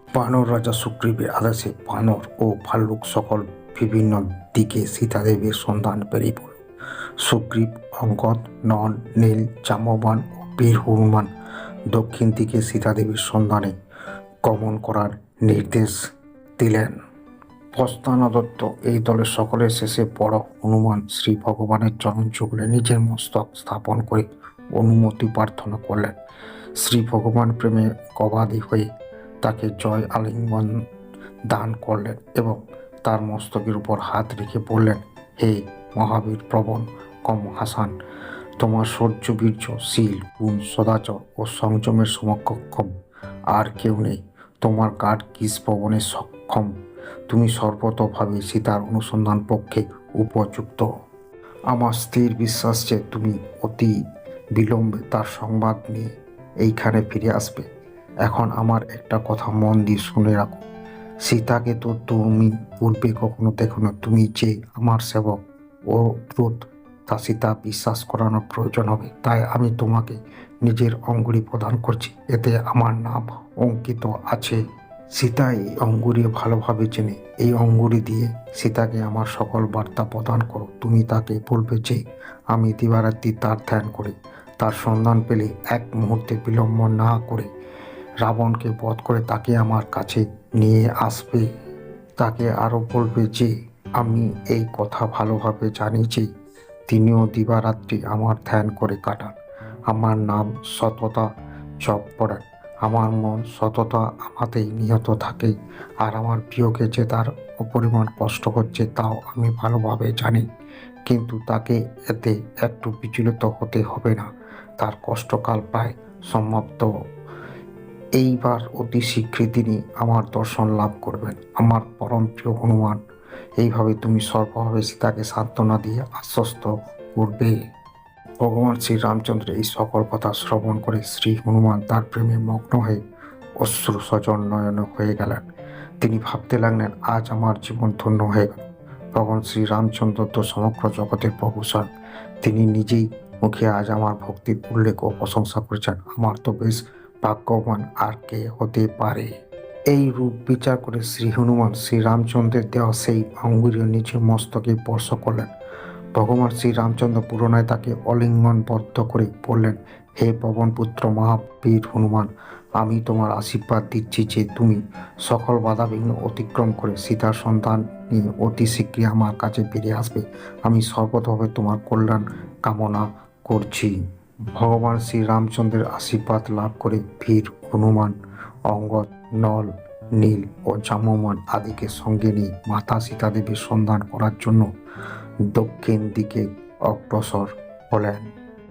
বানর রাজা সুগ্রীবের আদেশে বানর ও ভাল্লুক সকল বিভিন্ন দিকে সীতাদেবীর সন্ধান বেরিয়ে পড়ল। সুগ্রীব, অঙ্গদ, নল, নীল, জাম্ববান ও বীর হনুমান দক্ষিণ দিকে সীতাদেবীর সন্ধানে গমন করার নির্দেশ দিলেন। প্রস্থানদত্ত এই দলের সকলের শেষে বড় হনুমান শ্রী ভগবানের চরণ যুগলে নিজের মস্তক স্থাপন করে অনুমতি প্রার্থনা করলেন। শ্রী ভগবান প্রেমে গবাদি হয়ে তাকে জয় আলিঙ্গন দান করলেন এবং তার মস্তকের উপর হাত রেখে বললেন, হে মহাবীর প্রবণ কম হাসান, তোমার শৌর্য, বীর্য, শীল, গুণ, সদাচর ও সংযমের সমকক্ষম আর কেউ নেই। তোমার কাঠ কিস পবনে সক্ষম। তুমি সর্বতোভাবে সীতার অনুসন্ধান পক্ষে উপযুক্ত। আমার স্থির বিশ্বাস যে তুমি অতি বিলম্বে তার সংবাদ নিয়ে এইখানে ফিরে আসবে। এখন আমার একটা কথা মন দিয়ে শুনে রাখো। সীতাকে তো তুমি পূর্বে কখনো দেখোনি। তুমি যে আমার সেবক ও দ্রুত, তা সীতা বিশ্বাস করানোর প্রয়োজন হবে। তাই আমি তোমাকে নিজের অঙ্গুলি প্রদান করছি, এতে আমার নাম অঙ্কিত আছে। সীতা এই অঙ্গুরি ভালোভাবে চেনে। এই অঙ্গুরি দিয়ে সীতাকে আমার সকল বার্তা প্রদান করো। তুমি তাকে বলবে যে আমি দিবারাত্রি তার ধ্যান করি। তার সন্ধান পেলে এক মুহূর্তে বিলম্ব না করে রাবণকে বধ করে তাকে আমার কাছে নিয়ে আসবে। তাকে আরও বলবে যে আমি এই কথা ভালোভাবে জানি যে তিনিও দিবারাত্রি আমার ধ্যান করে কাটান, আমার নাম সততা জপ করেন। আমার মন সততা আমাতেই নিহত থাকে, আর আমার বিয়োগে যে তার অপরিমাণ কষ্ট হচ্ছে তাও আমি ভালোভাবে জানি। কিন্তু তাকে এতে একটু বিচলিত হতে হবে না। তার কষ্টকাল প্রায় সমাপ্ত। এইবার অতি শীঘ্রই তিনি আমার দর্শন লাভ করবেন। আমার পরম প্রিয় হনুমান, এইভাবে তুমি সর্বভাবে সীতাকে সান্ত্বনা দিয়ে আশ্বস্ত করবে। ভগবান শ্রীরামচন্দ্র এই সকল কথা শ্রবণ করে শ্রী হনুমান তার প্রেমে মগ্ন হয়ে অশ্রু সজল নয়ন হয়ে গেলেন। তিনি ভাবতে লাগলেন, আজ আমার জীবন ধন্য হয়ে গেল। ভগবান শ্রীরামচন্দ্র তো সমগ্র জগতের প্রভু স্বয়ং। তিনি নিজেই মুখে আজ আমার ভক্তির উল্লেখ ও প্রশংসা করেছেন। আমার তো বেশ ভাগ্যবান আর কে হতে পারে। এই রূপ বিচার করে শ্রী হনুমান শ্রীরামচন্দ্রের দেওয়া সেই আঙ্গুরীয় নিজের মস্তকে স্পর্শ করলেন। ভগবান শ্রীরামচন্দ্র পুনরায় তাকে অলিঙ্গনবদ্ধ করে বললেন, হে পবনপুত্র মহাবীর হনুমান, আমি তোমার আশীর্বাদ দিচ্ছি যে তুমি সকল বাধাবিঘ্ন অতিক্রম করে সীতার সন্ধান নিয়ে অতি শীঘ্রই আমার কাছে ফিরে আসবে। আমি সর্বতভাবে তোমার কল্যাণ কামনা করছি। ভগবান শ্রীরামচন্দ্রের আশীর্বাদ লাভ করে বীর হনুমান অঙ্গদ, নল, নীল ও জাম্ববান আদিকে সঙ্গে নিয়ে মাতা সীতাদেবীর সন্ধান করার জন্য দক্ষিণ দিকে অগ্রসর হলেন।